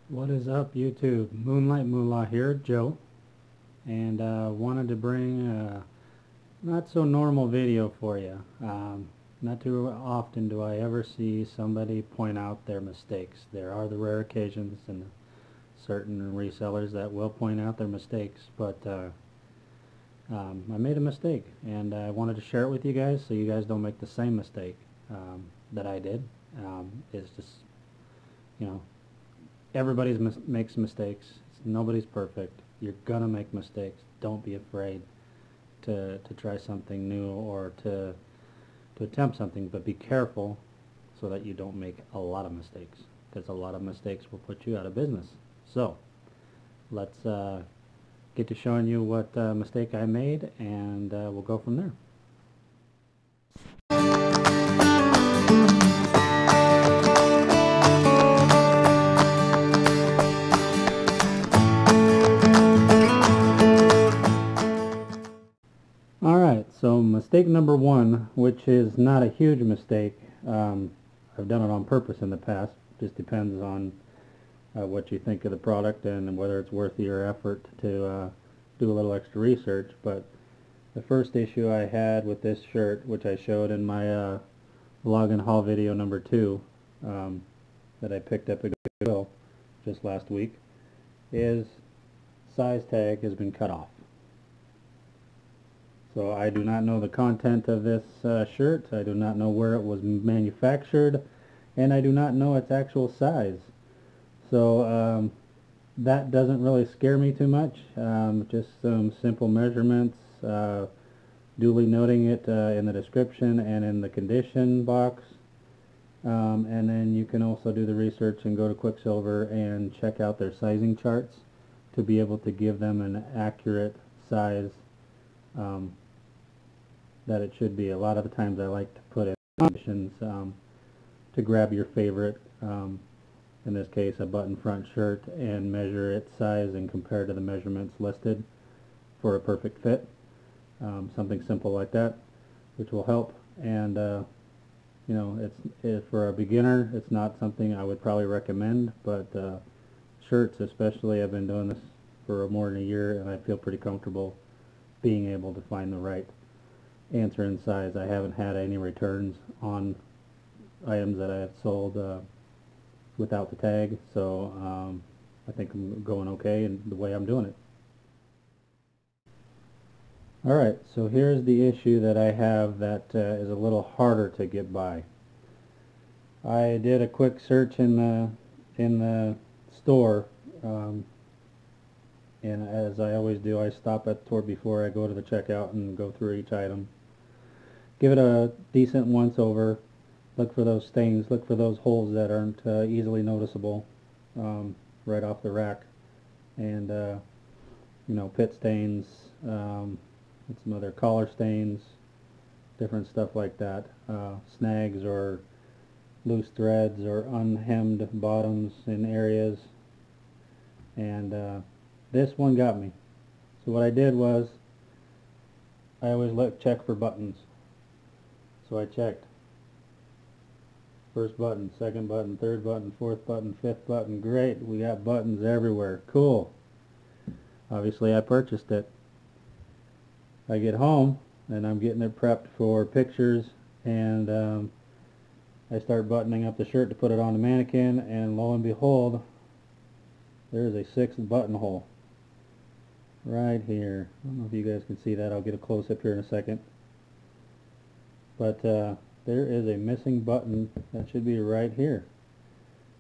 What is up, YouTube? Moonlight Moolah here, Joe, and wanted to bring a not so normal video for you. Not too often do I ever see somebody point out their mistakes. There are the rare occasions and certain resellers that will point out their mistakes, but I made a mistake, and I wanted to share it with you guys so you guys don't make the same mistake that I did. It's just, you know, everybody makes mistakes. Nobody's perfect. You're gonna make mistakes. Don't be afraid to try something new or to attempt something, but be careful so that you don't make a lot of mistakes, because a lot of mistakes will put you out of business. So let's get to showing you what mistake I made, and we'll go from there. Alright, so mistake number one, which is not a huge mistake. I've done it on purpose in the past. Just depends on what you think of the product and whether it's worth your effort to do a little extra research. But the first issue I had with this shirt, which I showed in my vlog and haul video number 2 that I picked up at Goodwill just last week, is size tag has been cut off. So I do not know the content of this shirt. I do not know where it was manufactured, and I do not know its actual size. So that doesn't really scare me too much. Just some simple measurements, duly noting it in the description and in the condition box. And then you can also do the research and go to Quicksilver and check out their sizing charts to be able to give them an accurate size that it should be. A lot of the times I like to put in conditions to grab your favorite, in this case a button front shirt, and measure its size and compare to the measurements listed for a perfect fit. Something simple like that, which will help. And you know, it's for a beginner, it's not something I would probably recommend, but shirts especially, I've been doing this for more than a year, and I feel pretty comfortable being able to find the right answer in size. I haven't had any returns on items that I have sold without the tag, so I think I'm going okay in the way I'm doing it. Alright, so here's the issue that I have that is a little harder to get by. I did a quick search in the store, and as I always do, I stop at the store before I go to the checkout and go through each item. Give it a decent once over. Look for those stains, look for those holes that aren't easily noticeable right off the rack, and you know, pit stains, and some other collar stains, different stuff like that, snags or loose threads or unhemmed bottoms in areas. And this one got me. So what I did was, I always check for buttons. So I checked first button, second button, third button, fourth button, fifth button. Great, we got buttons everywhere. Cool. Obviously I purchased it. I get home and I'm getting it prepped for pictures, and I start buttoning up the shirt to put it on the mannequin, and lo and behold, there's a 6th buttonhole right here. I don't know if you guys can see that. I'll get a close-up here in a second. But there is a missing button that should be right here,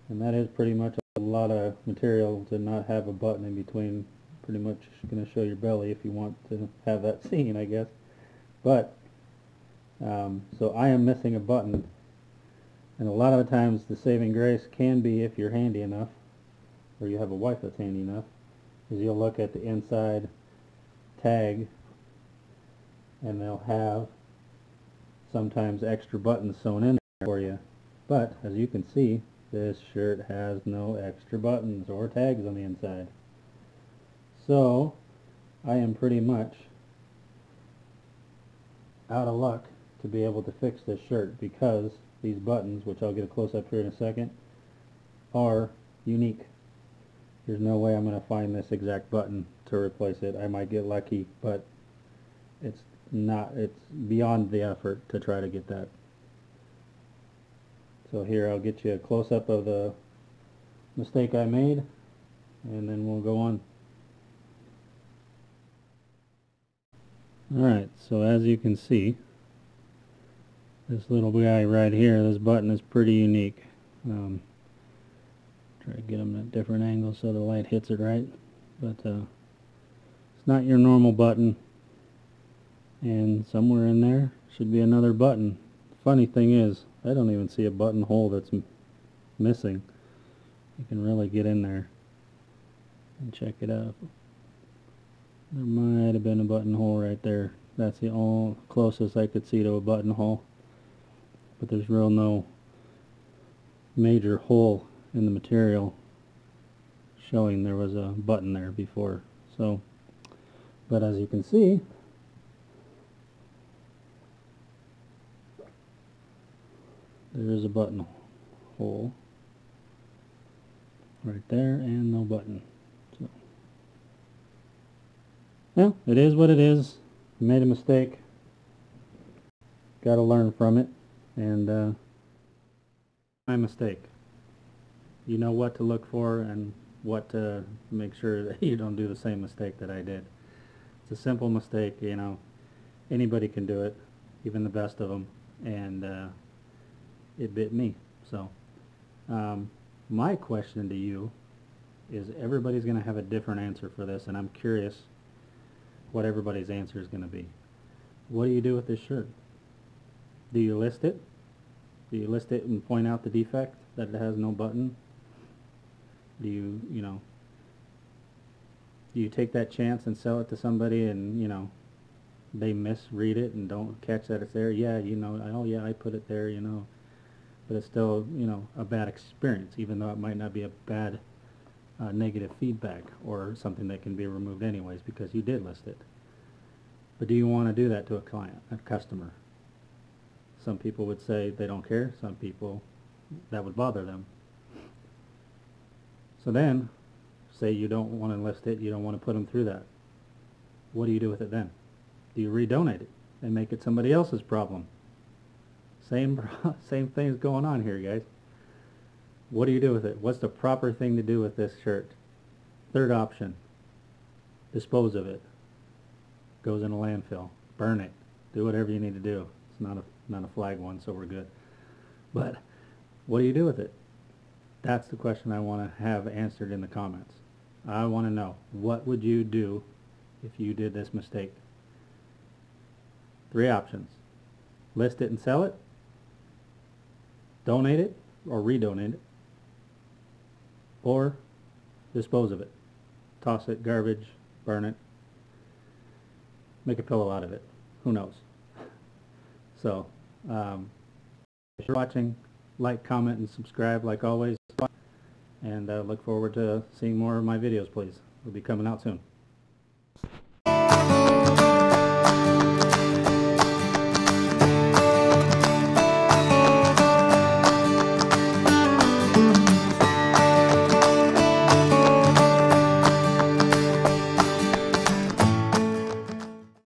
and that is pretty much a lot of material to not have a button in between. Pretty much going to show your belly if you want to have that seen, I guess. But so I am missing a button, and a lot of the times the saving grace can be, if you're handy enough or you have a wife that's handy enough, is you'll look at the inside tag and they'll have sometimes extra buttons sewn in there for you. But as you can see, this shirt has no extra buttons or tags on the inside. So I am pretty much out of luck to be able to fix this shirt, because these buttons, which I'll get a close-up here in a second, are unique. There's no way I'm going to find this exact button to replace it. I might get lucky, but it's beyond the effort to try to get that. So here I'll get you a close-up of the mistake I made, and then we'll go on. Alright, so as you can see, this little guy right here, this button is pretty unique. Try to get them at different angles so the light hits it right, but it's not your normal button, and somewhere in there should be another button. Funny thing is, I don't even see a buttonhole that's missing. You can really get in there and check it out. There might have been a buttonhole right there. That's the all closest I could see to a buttonhole, but there's real no major hole in the material showing there was a button there before. So, but as you can see, there is a button hole right there and no button. So, well, it is what it is. Made a mistake. Got to learn from it, and my mistake. You know what to look for and what to make sure that you don't do the same mistake that I did. It's a simple mistake, you know. Anybody can do it, even the best of them, and it bit me. So my question to you is, everybody's going to have a different answer for this, and I'm curious what everybody's answer is going to be. What do you do with this shirt? Do you list it? Do you list it and point out the defect, that it has no button? Do you, do you take that chance and sell it to somebody and, they misread it and don't catch that it's there? Yeah, oh yeah, I put it there, but it's still, a bad experience, even though it might not be a bad negative feedback or something that can be removed anyways because you did list it. But do you want to do that to a client, a customer? Some people would say they don't care. Some people, that would bother them. So then, say you don't want to list it, you don't want to put them through that. What do you do with it then? Do you redonate it and make it somebody else's problem? Same thing's going on here, guys. What do you do with it? What's the proper thing to do with this shirt? Third option, dispose of it. Goes in a landfill. Burn it. Do whatever you need to do. It's not a flag one, so we're good. But what do you do with it? That's the question I want to have answered in the comments. I want to know, what would you do if you did this mistake? 3 options. List it and sell it. Donate it or redonate it. Or dispose of it. Toss it, garbage, burn it. Make a pillow out of it. Who knows? So, if you're watching, like, comment, and subscribe like always. And look forward to seeing more of my videos, please. They'll be coming out soon.